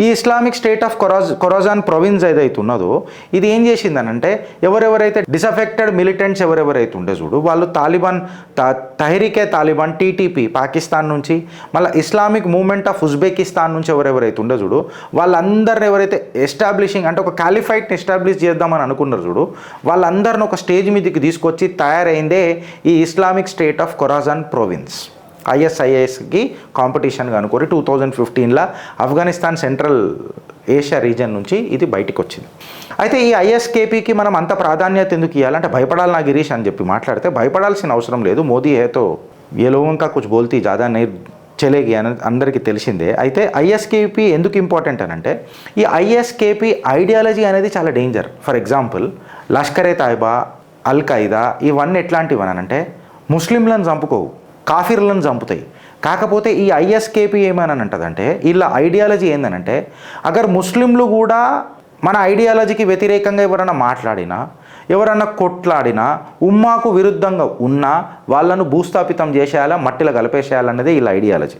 ఈ Islamic State of Khorasan province ఏదైతే ఉన్నదో ఇది ఏం చేసిందనంటే ఎవరెవరైతే డిసఫెక్టెడ్ మిలిటెంట్స్ ఎవరెవరైతే ఉండే చూడు వాళ్ళు Taliban Tehrik-e Taliban TTP Pakistan నుంచి మళ్ళీ ఇస్లామిక్ మూవ్మెంట్ ఆఫ్ ఉజ్బెకిస్తాన్ నుంచి ఎవరెవరైతే ఉండే చూడు వాళ్ళందరిని ఎవరైతే ఎస్టాబ్లిషింగ్ అంటే ఒక క్యాలిఫైట్ని ఎస్టాబ్లిష్ చేద్దామని అనుకున్నారు చూడు వాళ్ళందరిని ఒక స్టేజ్ మీదకి తీసుకొచ్చి తయారైందే ఈ Islamic State of Khorasan province. ISISకి కాంపిటీషన్గా అనుకోరి 2015లో ఆఫ్ఘనిస్తాన్ సెంట్రల్ ఏషియా రీజన్ నుంచి ఇది బయటికి వచ్చింది. అయితే ఈ ISKPకి మనం అంత ప్రాధాన్యత ఎందుకు ఇవ్వాలంటే భయపడాలి నా గిరీష్ అని చెప్పి మాట్లాడితే భయపడాల్సిన అవసరం లేదు. మోదీ ఏతో ఏ లోగోं కుछ బోల్తీ ज़्यादा नहीं చలేగి అని అందరికీ తెలిసిందే. అయితే ISKP ఎందుకు ఇంపార్టెంట్ అని అంటే ఈ ISKP ఐడియాలజీ అనేది చాలా danger. For example Lashkare Taiba, al Qaeda ఇవన్నీ ఎట్లాంటివి అని అంటే ముస్లింలను చంపుకోవు, కాఫీర్లను చంపుతాయి. కాకపోతే ఈ ISKP ఏమని అంటదంటే వీళ్ళ ఐడియాలజీ ఏందనంటే అగర్ ముస్లింలు కూడా మన ఐడియాలజీకి వ్యతిరేకంగా ఎవరైనా మాట్లాడినా ఎవరన్నా కొట్లాడినా ఉమ్మాకు విరుద్ధంగా ఉన్నా వాళ్ళను భూస్థాపితం చేసేయాలా, మట్టిలో కలిపేసేయాలన్నదే వీళ్ళ ఐడియాలజీ.